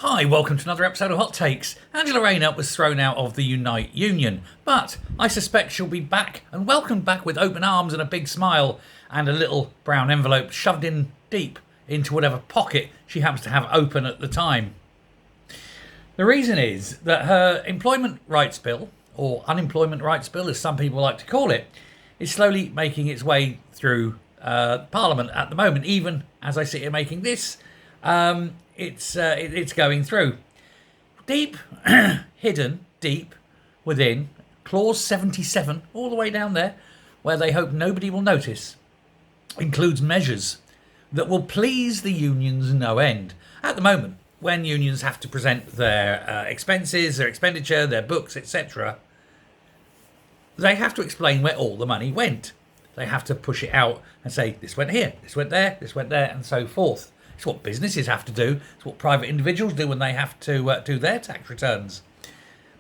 Hi, welcome to another episode of Hot Takes. Angela Rayner was thrown out of the Unite Union, but I suspect she'll be back and welcomed back with open arms and a big smile and a little brown envelope shoved in deep into whatever pocket she happens to have open at the time. The reason is that her employment rights bill, or unemployment rights bill as some people like to call it, is slowly making its way through Parliament at the moment. Even as I sit here making this, it's going through. Deep, hidden deep within clause 77, all the way down there, where they hope nobody will notice, includes measures that will please the unions no end. At the moment, when unions have to present their expenses, their expenditure, their books, etc., they have to explain where all the money went. They have to push it out and say, this went here, this went there, and so forth. It's what businesses have to do. It's what private individuals do when they have to do their tax returns.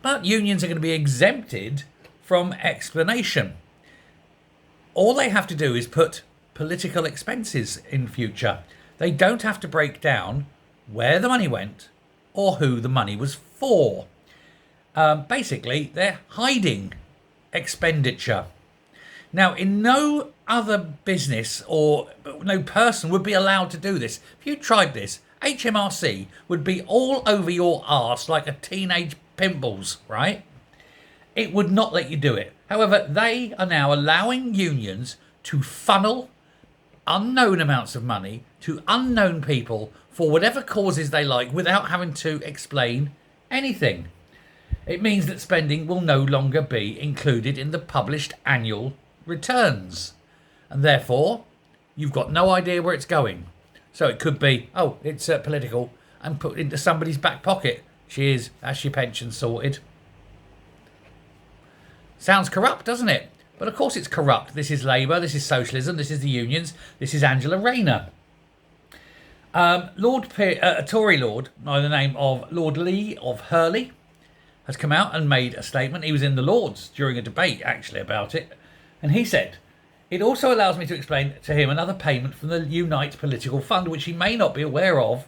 But unions are going to be exempted from explanation. All they have to do is put political expenses in future. They don't have to break down where the money went or who the money was for. Basically, they're hiding expenditure. Now, in no other business or no person would be allowed to do this. If you tried this, HMRC would be all over your arse like a teenage pimples, right? It would not let you do it. However, they are now allowing unions to funnel unknown amounts of money to unknown people for whatever causes they like without having to explain anything. It means that spending will no longer be included in the published annual returns, and therefore you've got no idea where it's going. So it could be, oh, it's political, and put into somebody's back pocket. Cheers, that's your pension sorted. Sounds corrupt, doesn't it? But of course it's corrupt. This is Labour, this is socialism, this is the unions, this is Angela Rayner. A Tory Lord by the name of Lord Lee of Hurley has come out and made a statement. He was in the Lords during a debate actually about it, and he said, it also allows me to explain to him another payment from the Unite Political Fund, which he may not be aware of,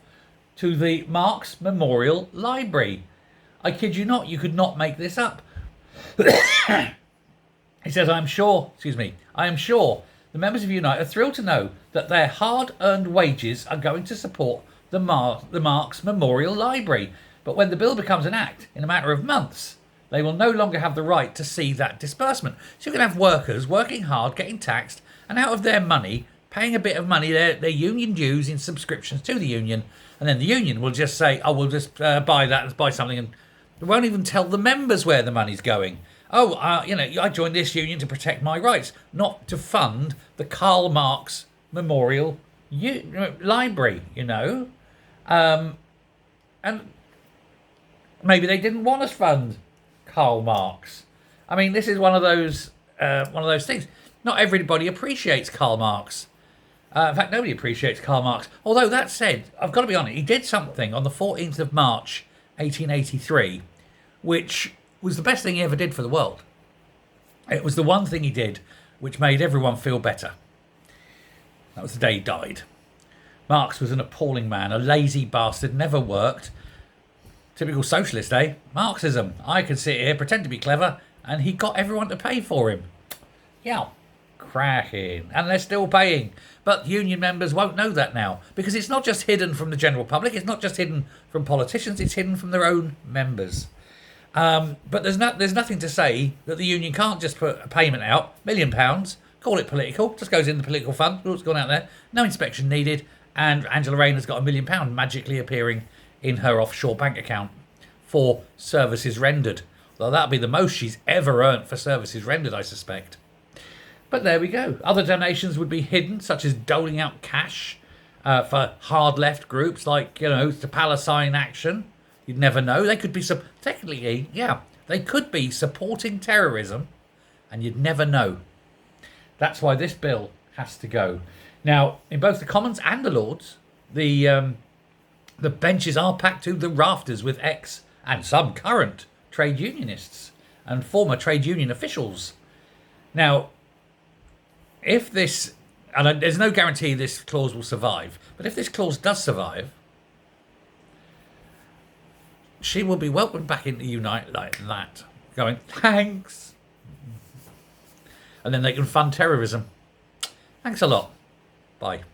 to the Marx Memorial Library. I kid you not, you could not make this up. He says, I am sure the members of Unite are thrilled to know that their hard-earned wages are going to support the Marx Memorial Library. But when the bill becomes an act in a matter of months, they will no longer have the right to see that disbursement. So you can have workers working hard, getting taxed, and out of their money, paying a bit of money, their union dues in subscriptions to the union, and then the union will just say, oh, we'll just buy that and buy something, and they won't even tell the members where the money's going. Oh, I joined this union to protect my rights, not to fund the Karl Marx Memorial Library, and maybe they didn't want to fund Karl Marx. I mean, this is one of those things. Not everybody appreciates Karl Marx. In fact, nobody appreciates Karl Marx. Although that said, I've got to be honest, he did something on the 14th of March, 1883, which was the best thing he ever did for the world. It was the one thing he did which made everyone feel better. That was the day he died. Marx was an appalling man, a lazy bastard, never worked. Typical socialist, eh? Marxism. I can sit here, pretend to be clever, and he got everyone to pay for him. Yeah, cracking. And they're still paying. But union members won't know that now, because it's not just hidden from the general public, it's not just hidden from politicians, it's hidden from their own members. But there's nothing to say that the union can't just put a payment out, £1 million, call it political, just goes in the political fund, it's gone out there, no inspection needed, and Angela Rayner's got £1 million magically appearing in her offshore bank account for services rendered. Though that'll be the most she's ever earned for services rendered, I suspect. But there we go. Other donations would be hidden, such as doling out cash for hard left groups like, the Palestine Action. You'd never know. They could be, technically, they could be supporting terrorism, and you'd never know. That's why this bill has to go. Now, in both the Commons and the Lords, the benches are packed to the rafters with ex and some current trade unionists and former trade union officials. Now, if this, and there's no guarantee this clause will survive, but if this clause does survive, she will be welcomed back into Unite like that, going, thanks. And then they can fund terrorism. Thanks a lot. Bye.